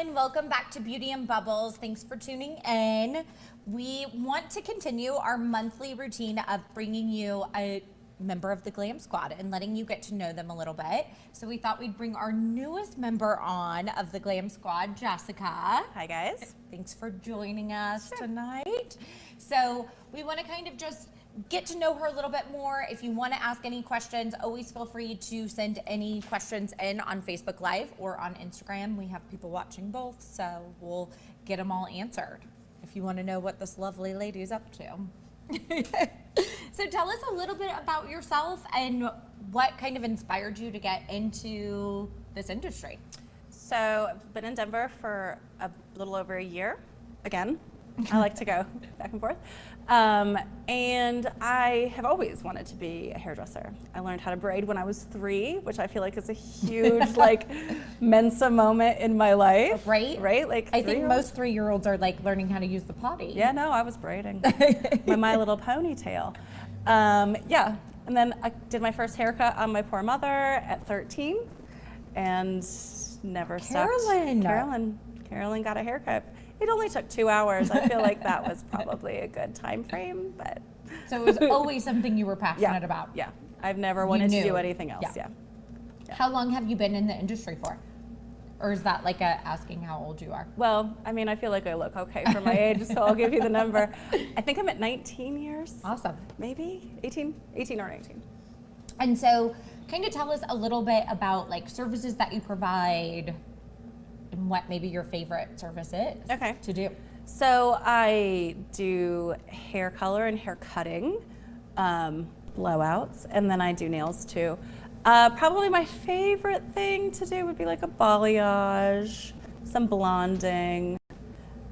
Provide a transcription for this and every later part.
everyone. Welcome back to Beauty and Bubbles. Thanks for tuning in. We want to continue our monthly routine of bringing you a member of the Glam Squad and letting you get to know them a little bit. So we thought we'd bring our newest member on of the Glam Squad, Jessica. Hi guys. Thanks for joining us tonight. So we want to kind of just get to know her a little bit more. If you want to ask any questions, always feel free to send any questions in on Facebook Live or on Instagram. We have people watching both, so we'll get them all answered if you want to know what this lovely lady is up to. So tell us a little bit about yourself and what kind of inspired you to get into this industry. So I've been in Denver for a little over a year. Again, I like to go back and forth. And I have always wanted to be a hairdresser. I learned how to braid when I was 3, which I feel like is a huge like Mensa moment in my life. Right? Right? Like I think most 3-year-olds are like learning how to use the potty. Yeah, no, I was braiding with my little ponytail. Yeah, and then I did my first haircut on my poor mother at 13 and never stopped. Carolyn got a haircut. It only took 2 hours. I feel like that was probably a good time frame, but. So it was always something you were passionate about. Yeah, I've never wanted to do anything else. Yeah. How long have you been in the industry for? Or is that like asking how old you are? Well, I mean, I feel like I look okay for my age, so I'll give you the number. I think I'm at 19 years. Awesome. Maybe 18 or 19. And so kind of tell us a little bit about like services that you provide and what maybe your favorite service is to do. So I do hair color and hair cutting, blowouts, and then I do nails too. Probably my favorite thing to do would be like a balayage, some blonding.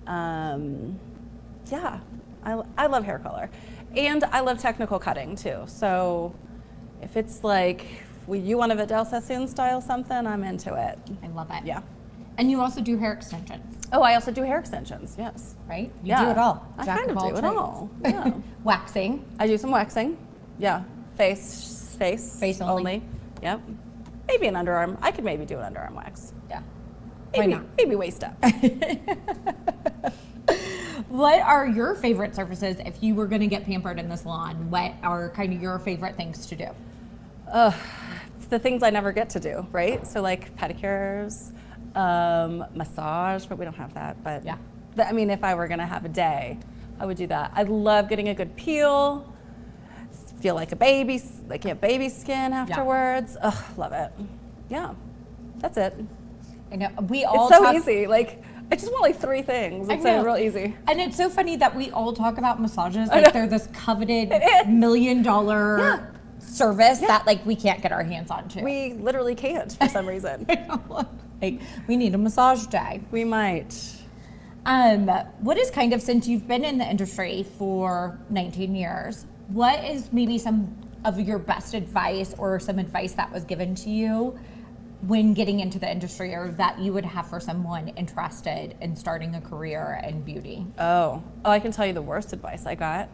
Yeah, I love hair color. And I love technical cutting too. So if it's like, you want a Vidal Sassoon style something, I'm into it. I love it. Yeah. And you also do hair extensions. Oh, I also do hair extensions, yes. Right? You do it all. I kind of do it all. Yeah. Waxing. I do some waxing. Yeah. Face only. Yep. Maybe an underarm. I could maybe do an underarm wax. Yeah. Maybe, Why not? Maybe waist up. What are your favorite services if you were going to get pampered in the salon? What are kind of your favorite things to do? The things I never get to do, right? So like pedicures, massage, but we don't have that. But yeah. I mean, if I were going to have a day, I would do that. I love getting a good peel. Feel like a baby, like you have baby skin afterwards. Yeah. Ugh, love it. Yeah, that's it. I know we all. It's so easy. Like I just want like 3 things. It's real easy. And it's so funny that we all talk about massages like they're this coveted $1 million service that like we can't get our hands on to. We literally can't for some reason. Like we need a massage day. We might. What is kind of, since you've been in the industry for 19 years, what is maybe some of your best advice or some advice that was given to you when getting into the industry or that you would have for someone interested in starting a career in beauty? Oh, I can tell you the worst advice I got.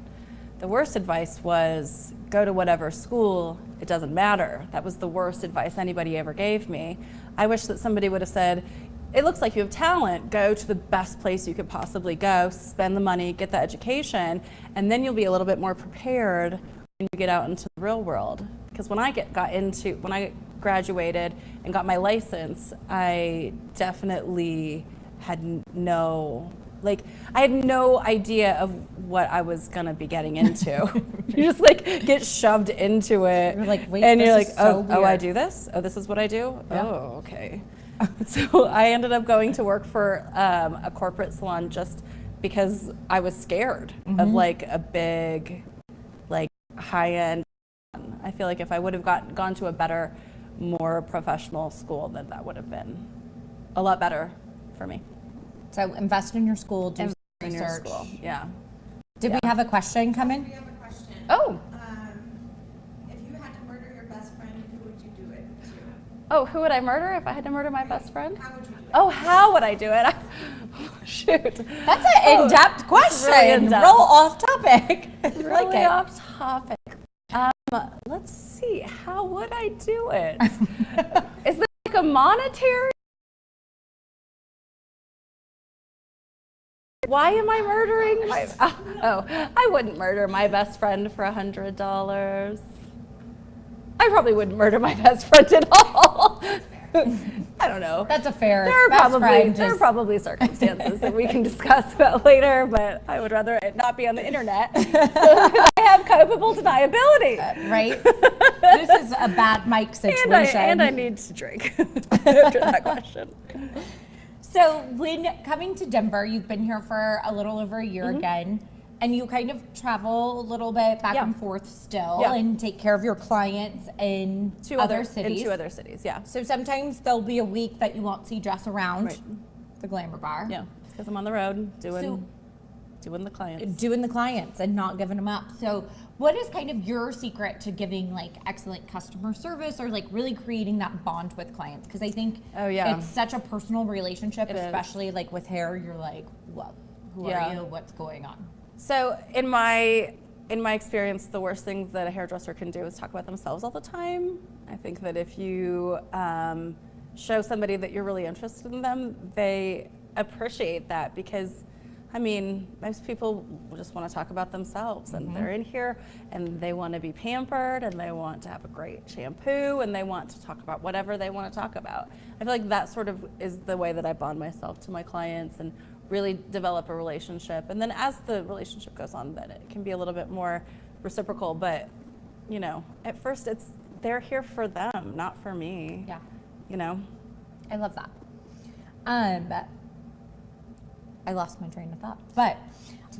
The worst advice was go to whatever school, it doesn't matter. That was the worst advice anybody ever gave me. I wish that somebody would have said, it looks like you have talent, go to the best place you could possibly go, spend the money, get the education, and then you'll be a little bit more prepared when you get out into the real world. Because when I graduated and got my license, I definitely had no idea of what I was gonna be getting into. You just like get shoved into it. You're like, wait, and you're like, so oh, I do this? Oh, this is what I do? Yeah. Oh, okay. So I ended up going to work for a corporate salon just because I was scared of like a big, like high-end. I feel like if I would have gone to a better, more professional school, then that would have been a lot better for me. So invest in your school, do research. Your school. Yeah. Did we have a question come in? We have a question. Oh. If you had to murder your best friend, who would you do it to? Oh, who would I murder if I had to murder my best friend? How would you do it? Oh, how would I do it? Shoot. That's an in-depth question. Really in-depth. Roll off topic. Really off topic. Let's see. How would I do it? Is this like a monetary Why am I murdering my, I wouldn't murder my best friend for $100. I probably wouldn't murder my best friend at all. I don't know. That's a fair. There best are friend probably circumstances that we can discuss about later, but I would rather it not be on the internet. So I have culpable deniability. Right? This is a bad Mike situation. And I need to drink after that question. So when coming to Denver, you've been here for a little over a year again, and you kind of travel a little bit back and forth still and take care of your clients in other cities. In 2 other cities, yeah. So sometimes there'll be a week that you won't see dress around the Glamour Bar. Yeah, because I'm on the road doing the clients. Doing the clients and not giving them up. So what is kind of your secret to giving like excellent customer service or like really creating that bond with clients? Because I think it's such a personal relationship, especially like with hair. You're like, well, who are you? What's going on? So in my experience, the worst things that a hairdresser can do is talk about themselves all the time. I think that if you show somebody that you're really interested in them, they appreciate that because, I mean, most people just want to talk about themselves and they're in here and they want to be pampered and they want to have a great shampoo and they want to talk about whatever they want to talk about. I feel like that sort of is the way that I bond myself to my clients and really develop a relationship. And then as the relationship goes on, then it can be a little bit more reciprocal. But, you know, at first they're here for them, not for me. Yeah. You know? I love that. I lost my train of thought. But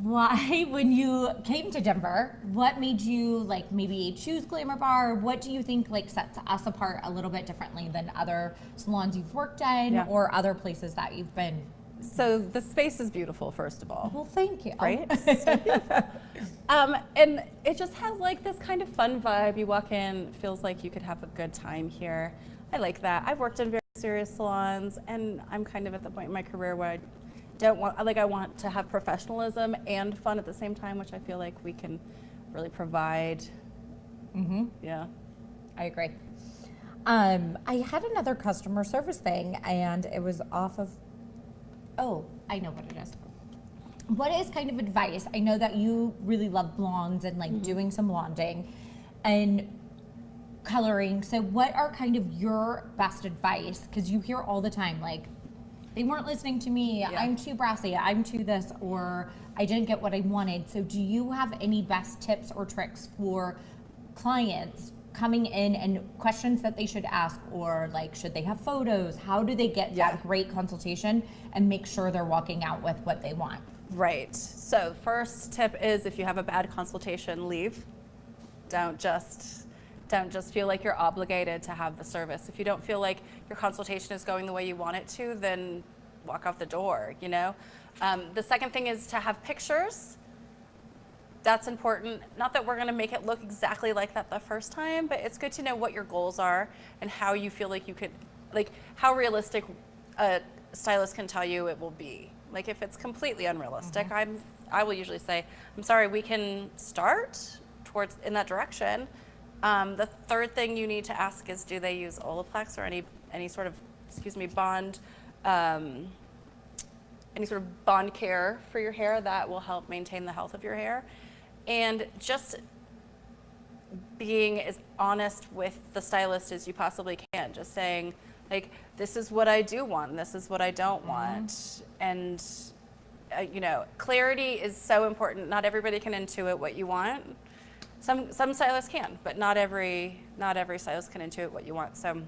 why, when you came to Denver, what made you like maybe choose Glamour Bar? What do you think like sets us apart a little bit differently than other salons you've worked in or other places that you've been? So the space is beautiful, first of all. Well, thank you. Right? So beautiful. And it just has like this kind of fun vibe. You walk in, it feels like you could have a good time here. I like that. I've worked in very serious salons and I'm kind of at the point in my career where I want to have professionalism and fun at the same time, which I feel like we can really provide. Yeah. I agree. I had another customer service thing and it was off of, I know what it is. What is kind of advice? I know that you really love blondes and like doing some blonding and coloring. So what are kind of your best advice? Because you hear all the time, like, they weren't listening to me, I'm too brassy, I'm too this, or I didn't get what I wanted. So do you have any best tips or tricks for clients coming in and questions that they should ask, or like, should they have photos? How do they get that great consultation and make sure they're walking out with what they want? Right. So first tip is if you have a bad consultation, leave. Don't just feel like you're obligated to have the service. If you don't feel like your consultation is going the way you want it to, then walk out the door, you know? The second thing is to have pictures. That's important. Not that we're gonna make it look exactly like that the first time, but it's good to know what your goals are and how you feel like you could, like how realistic a stylist can tell you it will be. Like if it's completely unrealistic, I will usually say, I'm sorry, we can start in that direction. The third thing you need to ask is, do they use Olaplex or any sort of, bond, any sort of bond care for your hair that will help maintain the health of your hair. And just being as honest with the stylist as you possibly can. Just saying, like, this is what I do want, this is what I don't want. And, you know, clarity is so important. Not everybody can intuit what you want. Some stylists can, but not every stylist can intuit what you want. So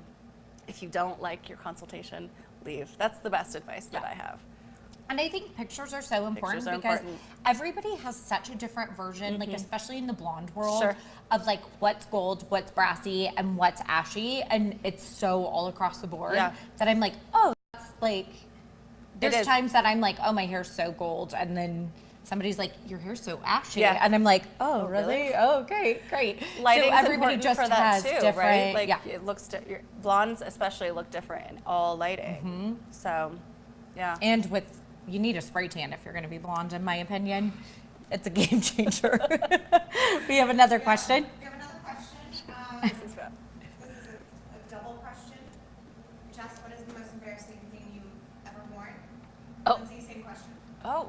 if you don't like your consultation, leave. That's the best advice that I have. And I think pictures are so important because everybody has such a different version, like especially in the blonde world, of like what's gold, what's brassy, and what's ashy, and it's so all across the board that I'm like, oh, that's like, there's times that I'm like, oh, my hair's so gold, and then somebody's like, your hair's so ashy, and I'm like, oh, really? Oh, great. Lighting's so everybody just for that has too, different, right? Like it looks, blondes especially look different in all lighting. So, yeah. And you need a spray tan if you're going to be blonde, in my opinion. It's a game changer. We have another question. We have another question. This is a double question. Jess, what is the most embarrassing thing you've ever worn? Oh. Lindsay, same question. Oh.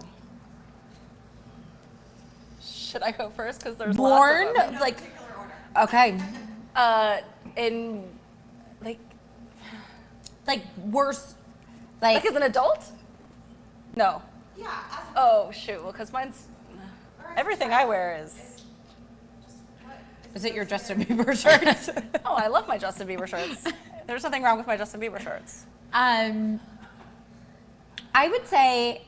Should I go first? Because there's Born, lots of them. like, okay, In like worse, like as an adult? No. Yeah. Oh shoot. Well, because mine's everything I wear is. is it your Justin Bieber shirts? Oh, I love my Justin Bieber shirts. There's nothing wrong with my Justin Bieber shirts. I would say,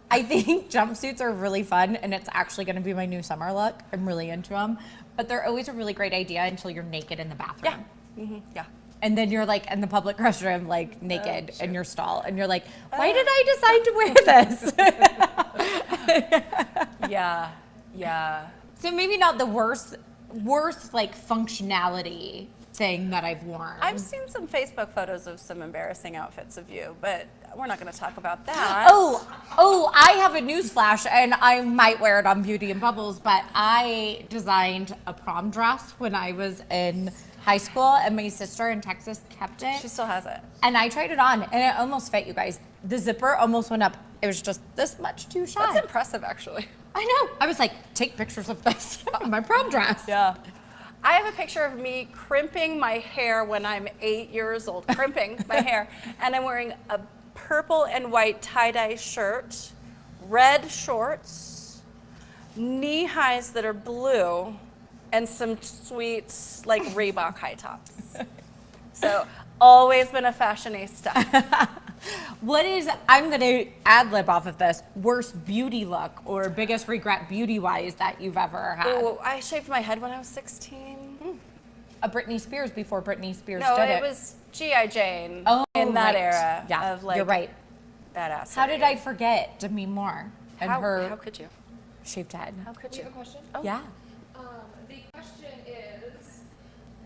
I think jumpsuits are really fun, and it's actually going to be my new summer look. I'm really into them, but they're always a really great idea until you're naked in the bathroom. Yeah. Mm-hmm. Yeah. And then you're like in the public restroom, like naked in your stall, and you're like, why did I decide to wear this? Yeah. Yeah. So maybe not the worst like functionality thing that I've worn. I've seen some Facebook photos of some embarrassing outfits of you, but we're not going to talk about that. Oh, I have a news flash, and I might wear it on Beauty and Bubbles, but I designed a prom dress when I was in high school, and my sister in Texas kept it. She still has it. And I tried it on, and it almost fit, you guys. The zipper almost went up. It was just this much too shy. That's impressive, actually. I know. I was like, take pictures of this. My prom dress. Yeah. I have a picture of me crimping my hair when I'm 8 years old, crimping my hair, and I'm wearing a purple and white tie-dye shirt, red shorts, knee highs that are blue, and some sweet, like, Reebok high tops. So, always been a fashionista. What is, I'm going to ad-lib off of this, worst beauty look or biggest regret beauty-wise that you've ever had? Oh, I shaved my head when I was 16. A Britney Spears before Britney Spears No, did it was G.I. Jane in that right. era Yeah, of, like, you're right. badass. How did I forget Demi Moore and How her could you? shaved head? How could We you? have a question. Oh. Yeah. The question is,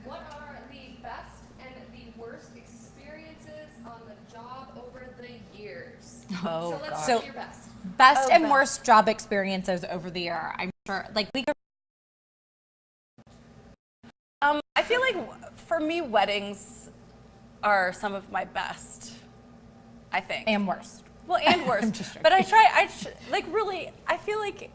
what are the best and the worst experiences on the job over the years? Oh, so let's God. start So- with your best. Best Oh, and best. worst job experiences over the year. I'm sure, like we could. I feel like for me, weddings are some of my best, I think. And worst. Well, and worse. I'm just joking. But I feel like,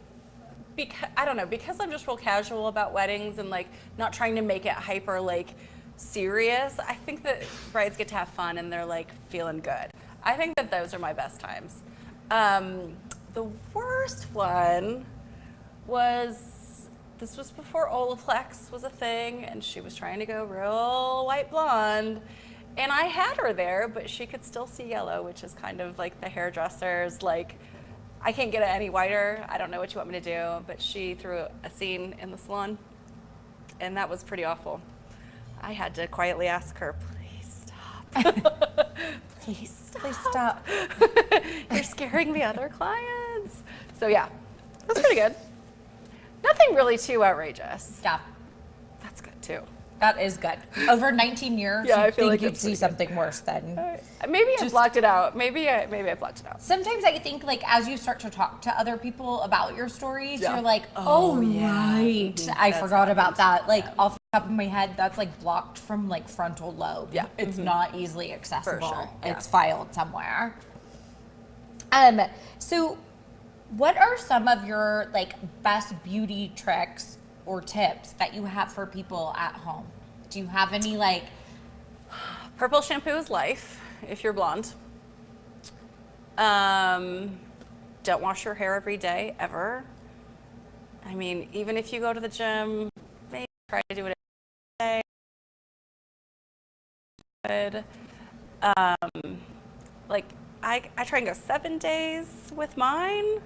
because, I don't know, because I'm just real casual about weddings and like not trying to make it hyper like serious, I think that brides get to have fun and they're like feeling good. I think that those are my best times. The worst one this was before Olaplex was a thing, and she was trying to go real white blonde. And I had her there, but she could still see yellow, which is kind of like the hairdressers, like, I can't get it any whiter. I don't know what you want me to do, but she threw a scene in the salon, and that was pretty awful. I had to quietly ask her, please stop. Please stop. You're scaring the other clients. So yeah, that's pretty good. Nothing really too outrageous. Yeah, That's good too. that is good. Over 19 years, Yeah, I you feel think like you'd it's see pretty something worse than. Maybe I blocked it out. Maybe I blocked it out. Sometimes I think like as you start to talk to other people about your stories, Yeah. you're like, Oh, oh, yeah. right. Mhm. I That's forgot about happened. that. Like off the top of my head, that's like blocked from like frontal lobe. Yeah. It's not easily accessible. sure, yeah. It's filed somewhere. So what are some of your like best beauty tricks or tips that you have for people at home? Do you have any like Purple shampoo is life if you're blonde. Don't wash your hair every day, ever. I mean, even if you go to the gym, maybe try to do it every day. Good. Like, I try and go 7 days with mine.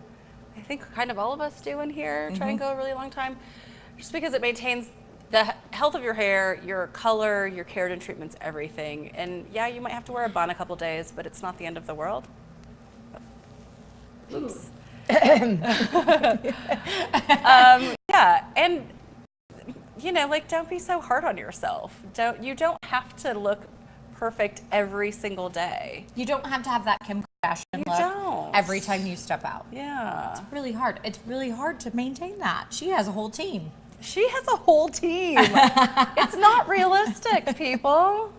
I think kind of all of us do in here. Try and go a really long time. Just because it maintains the health of your hair, your color, your keratin treatments, everything. And yeah, you might have to wear a bun a couple days, but it's not the end of the world. Oops. Yeah, and you know, like, don't be so hard on yourself. You don't have to look perfect every single day. you don't have to have that Kim Kardashian You look don't. every time you step out. Yeah. Really hard. It's really hard to maintain that. She has a whole team. She has a whole team. It's not realistic, people.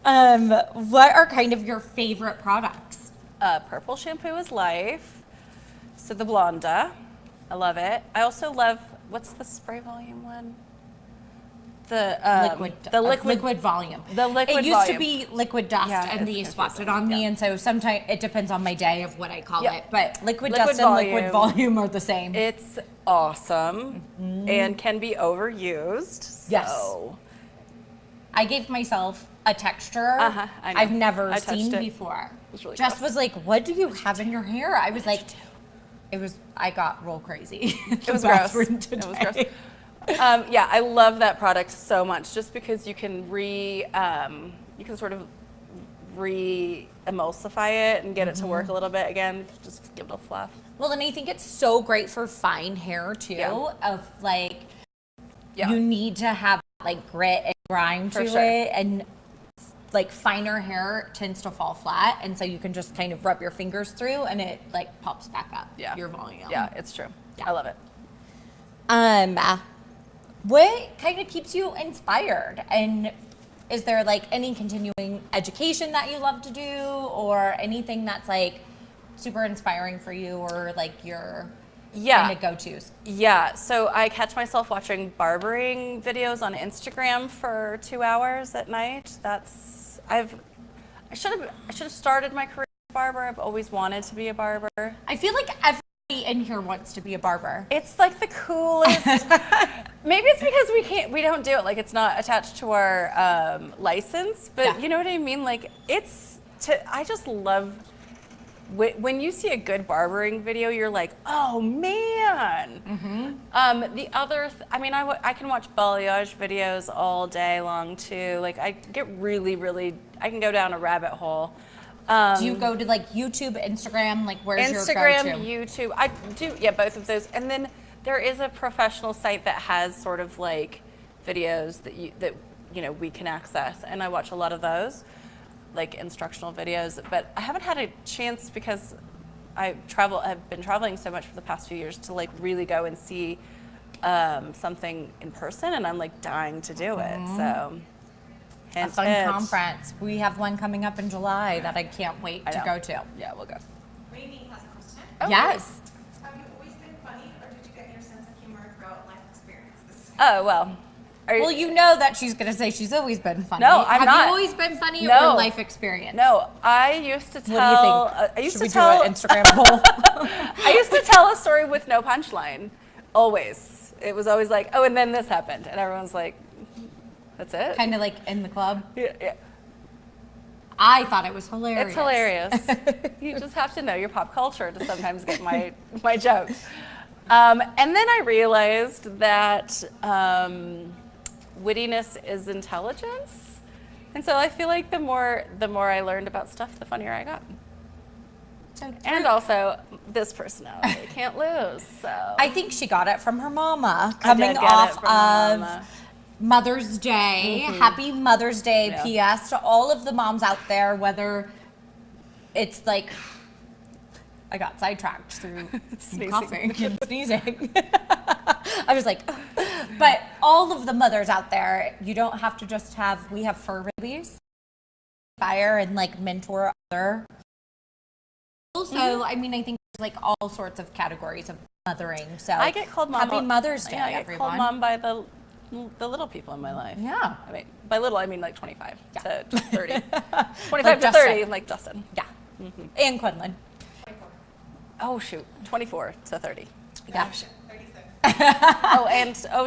What are kind of your favorite products? Purple shampoo is life. So the Blonda. I love it. I also love, what's the spray volume one? The liquid volume. The liquid It used to volume. be liquid dust, Yeah, and they it's used to swapped it confusing. on me, Yeah. and so sometimes it depends on my day of what I call Yep. it. But liquid Liquid dust and liquid volume. volume are the same. It's awesome and can be overused. Yes. So. I gave myself a texture I know. I've never I touched seen it. before. It was really Jess gross. was like, "What do you have in your hair?" I was like, I got real crazy. It was gross. It was gross. Yeah, I love that product so much just because you can sort of re-emulsify it and get it to work a little bit again. Just give it a fluff. Well, and I think it's so great for fine hair too. Yeah. Of like, Yeah. you need to have like grit and grime For to sure. it, and like finer hair tends to fall flat, and so you can just kind of rub your fingers through, and it like pops back up. Yeah. Your volume. Yeah, it's true. Yeah. I love it. What kind of keeps you inspired? And is there like any continuing education that you love to do, or anything that's like super inspiring for you, or like your Yeah. kind of go-tos? Yeah, so I catch myself watching barbering videos on Instagram for 2 hours at night. I should have started my career as a barber. I've always wanted to be a barber. I feel like everybody in here wants to be a barber. It's like the coolest. Maybe it's because we don't do it, like it's not attached to our license, but Yeah. you know what I mean? Like I just love, when you see a good barbering video, you're like, oh man. I can watch balayage videos all day long too. Like I get I can go down a rabbit hole. Do you go to like YouTube, Instagram? Like where's Instagram, your go-to? YouTube. I do, yeah, both of those. And then there is a professional site that has sort of like videos that we can access, and I watch a lot of those, like instructional videos. But I haven't had a chance because I've been traveling so much for the past few years to like really go and see something in person, and I'm like dying to do it. So. A Hint, fun hint. conference. We have one coming up in July that I can't wait I to know. go to. Yeah, we'll go. Rainey has a question. Oh, Yes. Have you always been funny, or did you get your sense of humor throughout life experiences? Oh, well. Well, you know that she's going to say she's always been funny. No, I'm have not. you always been funny, No. or life experience? No, I used to tell. What do you think? I used Should to we tell. do an Instagram poll? I used to tell a story with no punchline. Always. It was always like, oh, and then this happened, and everyone's like, that's it. Kind of like in the club. Yeah. I thought it was hilarious. It's hilarious. You just have to know your pop culture to sometimes get my jokes. And then I realized that wittiness is intelligence, and so I feel like the more I learned about stuff, the funnier I got. And also, this personality can't lose. So I think she got it from her mama. I did Coming get off it from my mama. of Mother's Day. Happy Mother's Day, Yeah. PS, to all of the moms out there, whether it's like, I got sidetracked through Sneezing. coughing and sneezing. I was like, but all of the mothers out there, you don't have to just we have fur babies, inspire and like mentor other. So, I mean, I think there's like all sorts of categories of mothering. So I get called mom. Happy Mother's Day, Yeah, I get everyone. called mom by the little people in my life. Yeah. I mean, by little, I mean like 25 to 30. 25 Like to Justin. 30, like Justin. Yeah. And Quinlan. Oh, shoot. 24 to 30. Yeah. 36.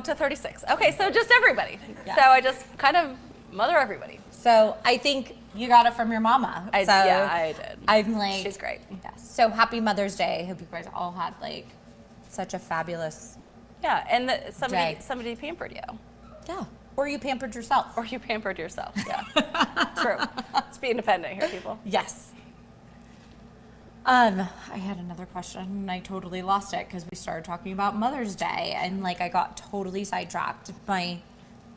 To 36. Okay, so just everybody. Yes. So I just kind of mother everybody. So I think you got it from your mama. I did. I'm like, She's great. Yes. So happy Mother's Day. Hope you guys all had like such a fabulous. Yeah, and Day. somebody pampered you. Yeah. Or you pampered yourself. Or you pampered yourself. Yeah. True. Let's be independent here, people. Yes. I had another question and I totally lost it because we started talking about Mother's Day and like I got totally sidetracked. My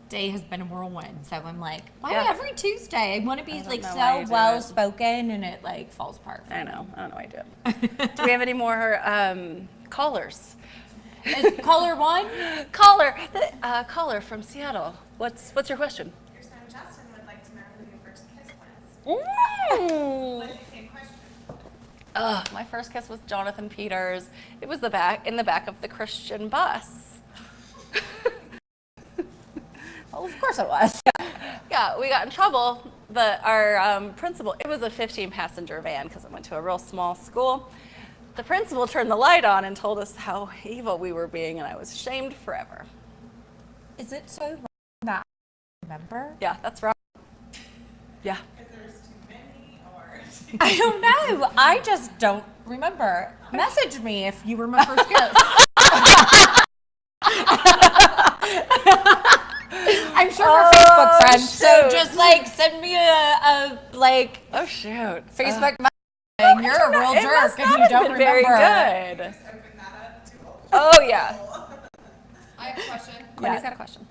day has been a whirlwind, so I'm like, why Yeah. every Tuesday? I want to be don't like know why you so do well it. spoken and it like falls apart. I know. I don't know why I do it. Do we have any more callers? Is caller one? Caller from Seattle. What's your question? Your son Justin would like to know who your first kiss was. Ooh. Lindsay, same question. My first kiss with Jonathan Peters. It was in the back of the Christian bus. Well, of course it was. Yeah, we got in trouble. Our principal, it was a 15-passenger van because it went to a real small school. The principal turned the light on and told us how evil we were being, and I was shamed forever. Is it so wrong that I remember? Yeah, that's wrong. Yeah. Because there's too many, or I don't know. I just don't remember. Message me if you remember kiss. I'm sure we're Facebook friends, so shoot. just like send me a like Oh shoot. Facebook message. And you're a real It jerk must if not you have don't been remember. very good. open that up to Oh yeah. I have a question. Courtney's got a question.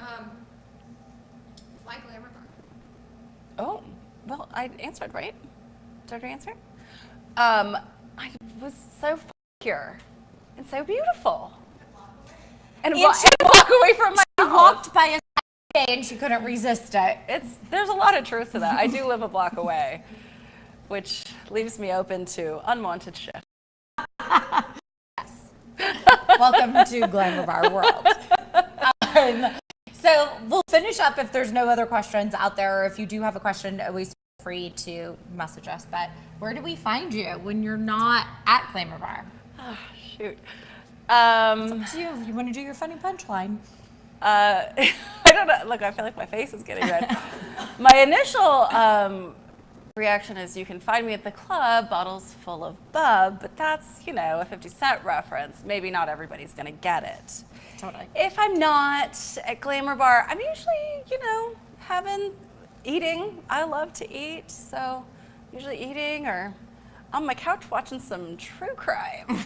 Why Glamour Bar? Oh, well, I answered, right? Did I already answer? I was so pure and so beautiful. And And walk away from my She house. walked by a day and she couldn't resist it. There's a lot of truth to that. I do live a block away, which leaves me open to unwanted shit. Welcome to Glamour Bar World. So we'll finish up if there's no other questions out there. Or if you do have a question, always feel free to message us. But where do we find you when you're not at Glamour Bar? Oh, shoot. Do you want to do your funny punchline? I don't know. Look, I feel like my face is getting red. My initial reaction is you can find me at the club, bottles full of bub, but that's, a 50 Cent reference. Maybe not everybody's going to get it. Totally. If I'm not at Glamour Bar, I'm usually, eating. I love to eat, so usually eating or on my couch watching some true crime.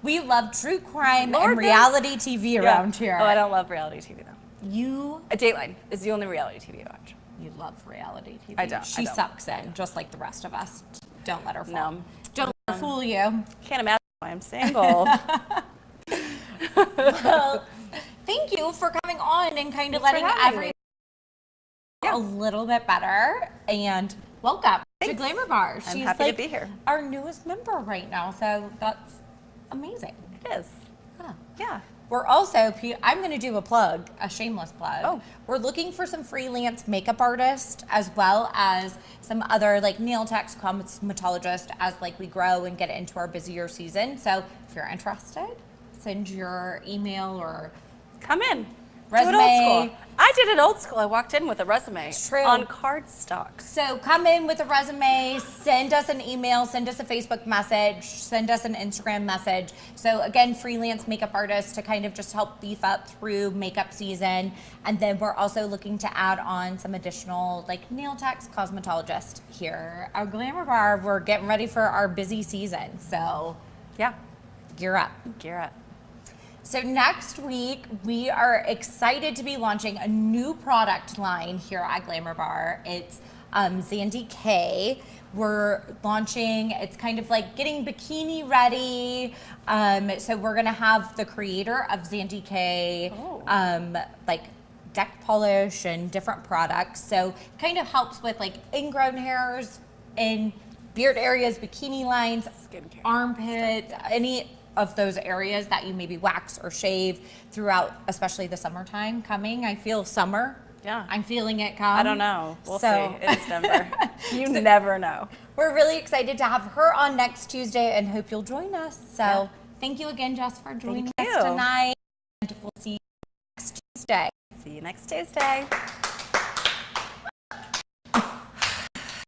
We love true crime Lord and reality TV around here. Oh, I don't love reality TV though. You Dateline is the only reality TV I watch. love reality TV. I don't. She sucks in, just like the rest of us. Don't let her fool. No. Don't let her fool you. Can't imagine why I'm single. Well, thank you for coming on and kind of Thanks for letting having everyone me. a little bit better. And welcome to Glamour Bar. I'm She's happy like to be here. our newest member right now, so that's amazing. It is. Huh. Yeah. We're also, I'm going to do a plug, a shameless plug. Oh. We're looking for some freelance makeup artists as well as some other like nail techs, cosmetologists as like we grow and get into our busier season. So if you're interested, send your email or Come in. Resume. Do it old school. I did it old school. I walked in with a resume True. on cardstock. So come in with a resume, send us an email, send us a Facebook message, send us an Instagram message. So again, freelance makeup artists to kind of just help beef up through makeup season. And then we're also looking to add on some additional like nail techs, cosmetologists here at Glamour Bar. We're getting ready for our busy season. So Yeah. gear up. Gear up. So next week, we are excited to be launching a new product line here at Glamour Bar. It's Zandy K. We're launching, it's kind of like getting bikini ready. So we're gonna have the creator of Zandy K, like deck polish and different products. So kind of helps with like ingrown hairs in beard areas, bikini lines, Skincare. armpits, any of those areas that you maybe wax or shave throughout, especially the summertime coming. I feel summer. Yeah. I'm feeling it come. I don't know. We'll So- see. It is Denver. You never know. We're really excited to have her on next Tuesday and hope you'll join us. So thank you again, Jess, for joining Thank us you. tonight. And we'll see you next Tuesday. See you next Tuesday.